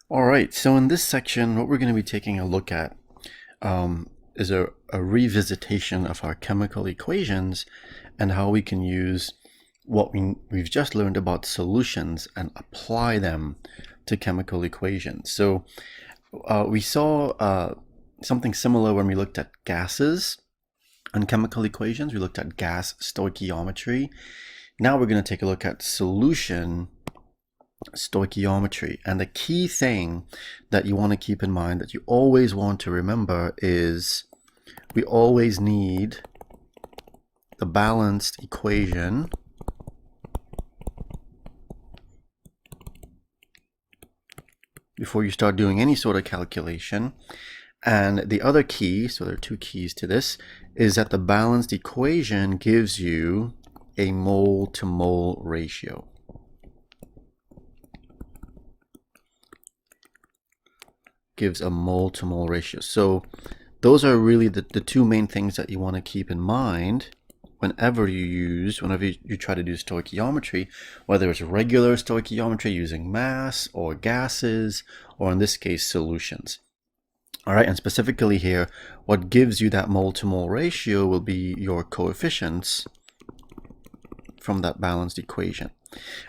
All right, so in this section, what we're going to be taking a look at is a revisitation of our chemical equations and how we can use what we've just learned about solutions and apply them to chemical equations. So we saw something similar when we looked at gases and chemical equations. We looked at gas stoichiometry. Now we're going to take a look at solution stoichiometry. And the key thing that you want to keep in mind, that you always want to remember, is we always need the balanced equation before you start doing any sort of calculation. And the other key, so there are two keys to this, is that the balanced equation gives you a mole to mole ratio. Gives a mole to mole ratio. So those are really the two main things that you want to keep in mind whenever you try to do stoichiometry, whether it's regular stoichiometry using mass or gases, or in this case, solutions. All right, and specifically here, what gives you that mole to mole ratio will be your coefficients from that balanced equation.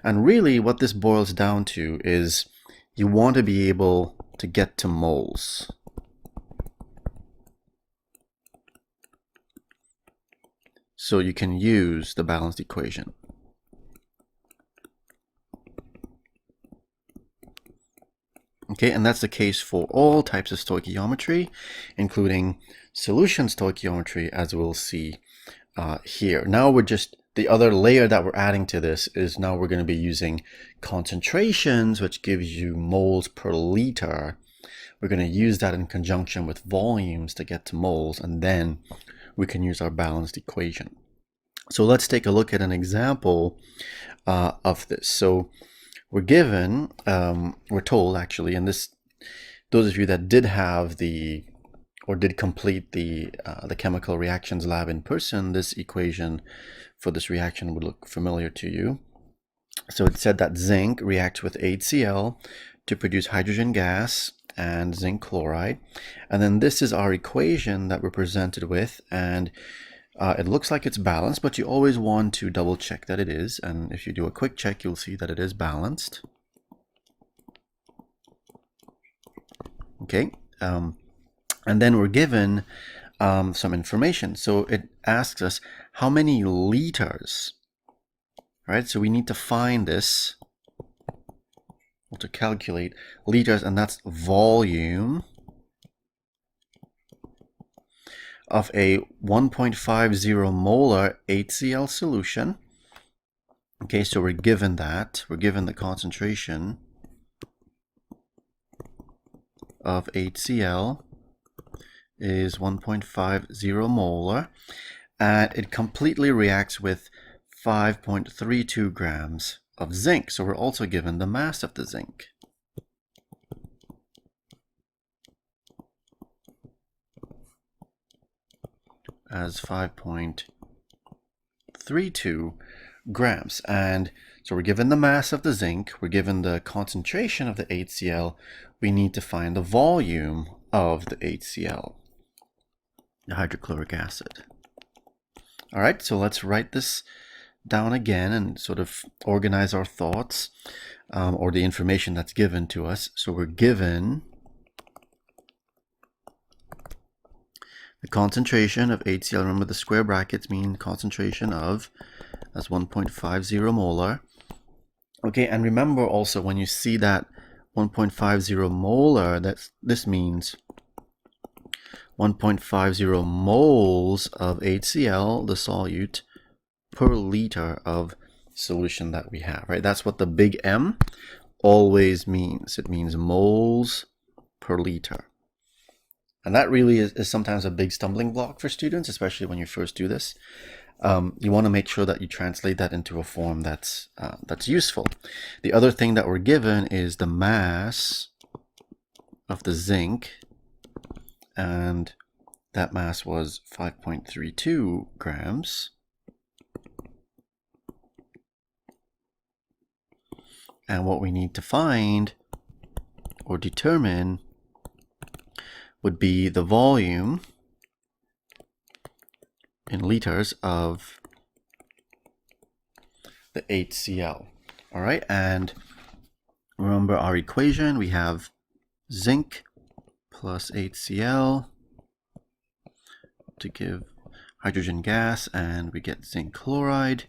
And really what this boils down to is you want to be able to get to moles. So you can use the balanced equation. Okay, and that's the case for all types of stoichiometry, including solution stoichiometry, as we'll see here. Now the other layer that we're adding to this is now we're going to be using concentrations, which gives you moles per liter. We're going to use that in conjunction with volumes to get to moles, and then we can use our balanced equation. So let's take a look at an example of this. So we're given, we're told actually, and those of you that did have did complete the chemical reactions lab in person, this equation for this reaction would look familiar to you. So it said that zinc reacts with HCl to produce hydrogen gas and zinc chloride. And then this is our equation that we're presented with, and it looks like it's balanced, but you always want to double check that it is. And if you do a quick check, you'll see that it is balanced. Okay, and then we're given some information. So it asks us how many liters, right? So we need to find this, or to calculate liters, and that's volume of a 1.50 molar HCl solution. Okay, so we're given that. We're given the concentration of HCl is 1.50 molar, and it completely reacts with 5.32 grams of zinc. So we're also given the mass of the zinc. As 5.32 grams. And so we're given the mass of the zinc, we're given the concentration of the HCl, we need to find the volume of the HCl, the hydrochloric acid. All right, so let's write this down again and sort of organize our thoughts or the information that's given to us. So we're given the concentration of HCl, remember the square brackets mean concentration of, that's 1.50 molar. Okay, and remember also when you see that 1.50 molar, this means 1.50 moles of HCl, the solute, per liter of solution that we have, right? That's what the big M always means. It means moles per liter. And that really is sometimes a big stumbling block for students, especially when you first do this. You want to make sure that you translate that into a form that's useful. The other thing that we're given is the mass of the zinc, and that mass was 5.32 grams. And what we need to find or determine would be the volume in liters of the HCl. All right, and remember our equation, we have zinc plus HCl to give hydrogen gas, and we get zinc chloride,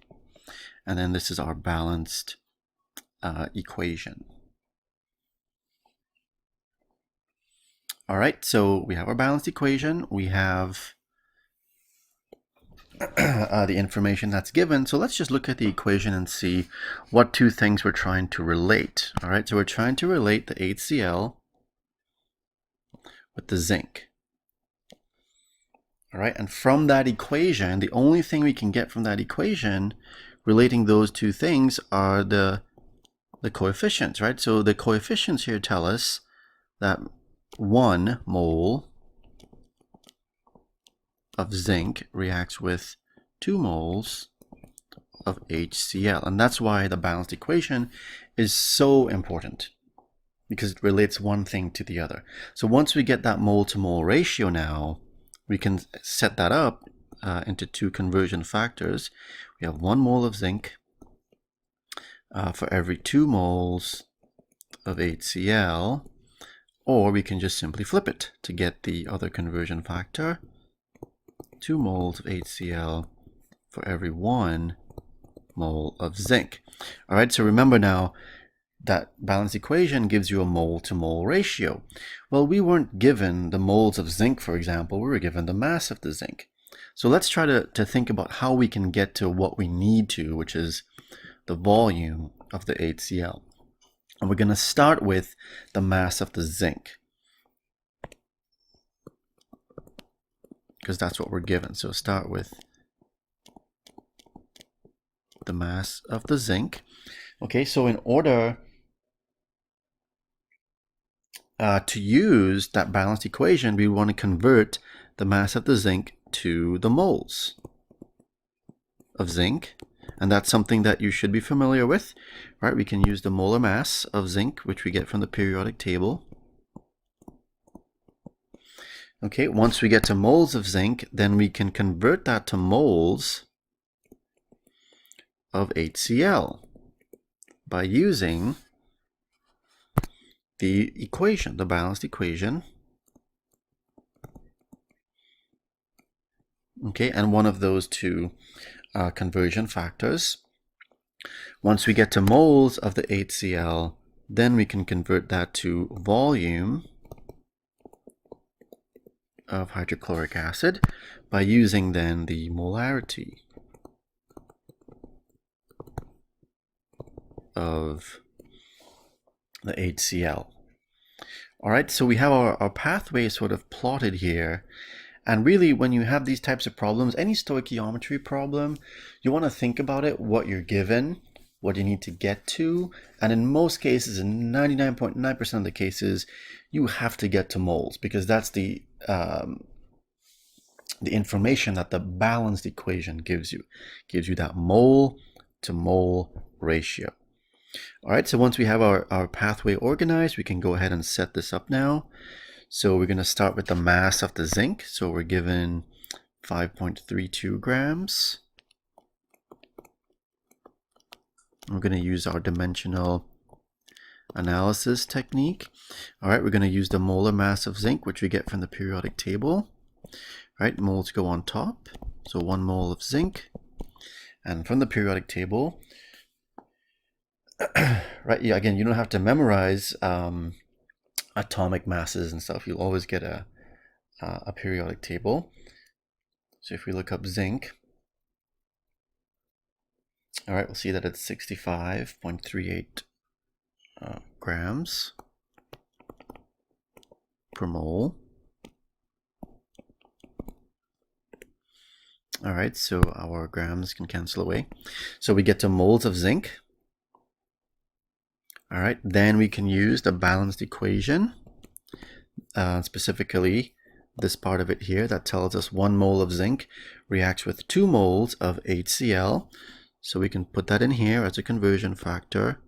and then this is our balanced equation. All right, so we have our balanced equation, we have the information that's given. So let's just look at the equation and see what two things we're trying to relate. All right, so we're trying to relate the HCl with the zinc. All right, and from that equation, the only thing we can get from that equation relating those two things are the coefficients, right? So the coefficients here tell us that 1 mole of zinc reacts with 2 moles of HCl. And that's why the balanced equation is so important, because it relates one thing to the other. So once we get that mole to mole ratio now, we can set that up into two conversion factors. We have 1 mole of zinc for every 2 moles of HCl, or we can just simply flip it to get the other conversion factor. 2 moles of HCl for every 1 mole of zinc. All right, so remember now that balanced equation gives you a mole to mole ratio. Well, we weren't given the moles of zinc, for example, we were given the mass of the zinc. So let's try to think about how we can get to what we need to, which is the volume of the HCl. And we're going to start with the mass of the zinc, because that's what we're given. So start with the mass of the zinc. Okay, so in order to use that balanced equation, we want to convert the mass of the zinc to the moles of zinc. And that's something that you should be familiar with, right? We can use the molar mass of zinc, which we get from the periodic table. Okay, once we get to moles of zinc, then we can convert that to moles of HCl by using the equation, the balanced equation. Okay, and one of those two conversion factors. Once we get to moles of the HCl, then we can convert that to volume of hydrochloric acid by using then the molarity of the HCl. All right, so we have our pathway sort of plotted here. And really, when you have these types of problems, any stoichiometry problem, you want to think about it, what you're given, what you need to get to. And in most cases, in 99.9% of the cases, you have to get to moles, because that's the information that the balanced equation gives you. It gives you that mole to mole ratio. All right, so once we have our pathway organized, we can go ahead and set this up now. So we're going to start with the mass of the zinc. So we're given 5.32 grams. We're going to use our dimensional analysis technique. All right, we're going to use the molar mass of zinc, which we get from the periodic table. All right, moles go on top. So 1 mole of zinc. And from the periodic table, right, yeah, again, you don't have to memorize atomic masses and stuff. You'll always get a periodic table. So if we look up zinc, all right, we'll see that it's 65.38 grams per mole. All right, so our grams can cancel away. So we get to moles of zinc. All right, then we can use the balanced equation, specifically this part of it here that tells us 1 mole of zinc reacts with 2 moles of HCl. So we can put that in here as a conversion factor.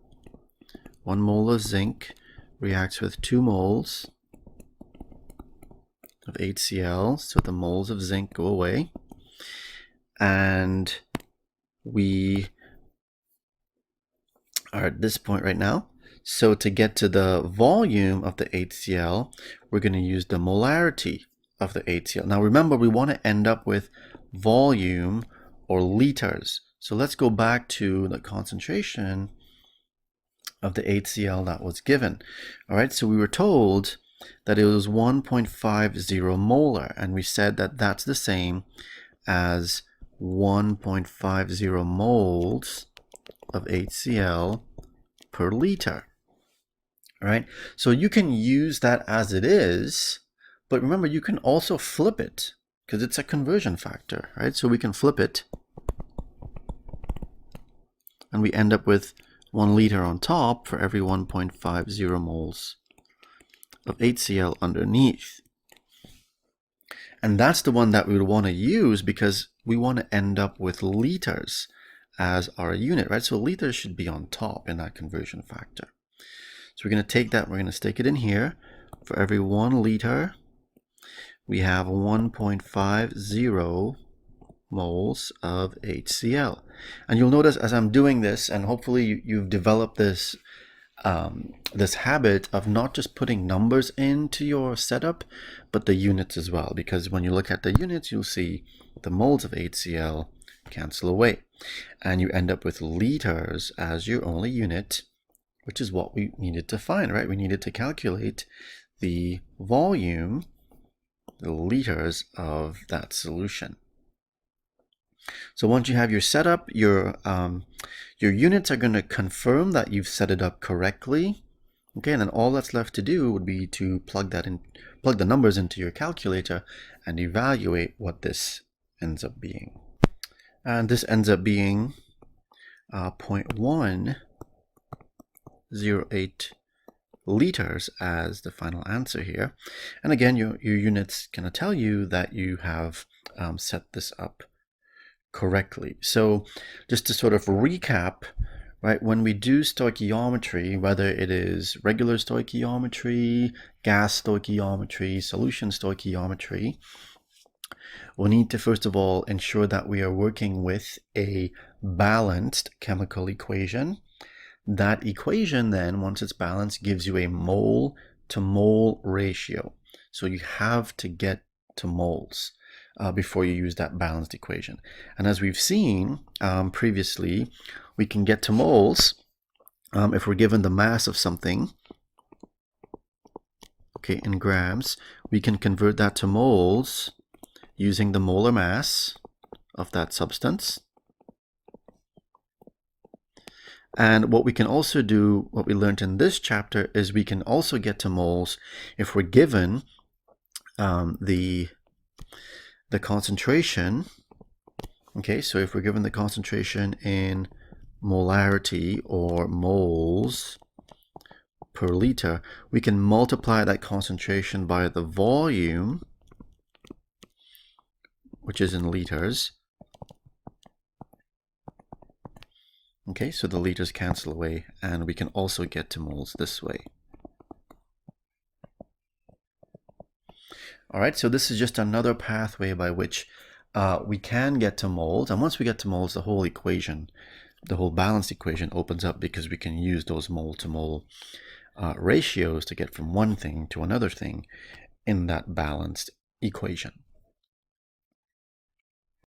1 mole of zinc reacts with 2 moles of HCl, so the moles of zinc go away, and we are at this point right now. So to get to the volume of the HCl, we're going to use the molarity of the HCl. Now remember, we want to end up with volume or liters. So let's go back to the concentration of the HCl that was given. All right, so we were told that it was 1.50 molar, and we said that that's the same as 1.50 moles of HCl per liter. All right, so you can use that as it is, but remember, you can also flip it because it's a conversion factor, right? So we can flip it and we end up with 1 liter on top for every 1.50 moles of HCl underneath. And that's the one that we would want to use because we want to end up with liters as our unit, right? So liters should be on top in that conversion factor. So we're going to take that, we're going to stick it in here. For every 1 liter, we have 1.50 moles of HCl. And you'll notice as I'm doing this, and hopefully you've developed this this habit of not just putting numbers into your setup, but the units as well. Because when you look at the units, you'll see the moles of HCl cancel away. And you end up with liters as your only unit, which is what we needed to find, right? We needed to calculate the volume, the liters of that solution. So once you have your setup, your units are going to confirm that you've set it up correctly. Okay, and then all that's left to do would be to plug the numbers into your calculator and evaluate what this ends up being. And this ends up being 0.108 liters as the final answer here. And again, your units can tell you that you have set this up correctly. So just to sort of recap, right, when we do stoichiometry, whether it is regular stoichiometry, gas stoichiometry, solution stoichiometry, we'll need to first of all ensure that we are working with a balanced chemical equation. That equation then, once it's balanced, gives you a mole to mole ratio. So you have to get to moles before you use that balanced equation. And as we've seen previously, we can get to moles if we're given the mass of something, okay, in grams. We can convert that to moles using the molar mass of that substance. And what we can also do, what we learned in this chapter, is we can also get to moles if we're given the concentration. Okay, so if we're given the concentration in molarity or moles per liter, we can multiply that concentration by the volume, which is in liters. Okay, so the liters cancel away, and we can also get to moles this way. All right, so this is just another pathway by which we can get to moles. And once we get to moles, the whole equation, the whole balanced equation opens up, because we can use those mole to mole ratios to get from one thing to another thing in that balanced equation.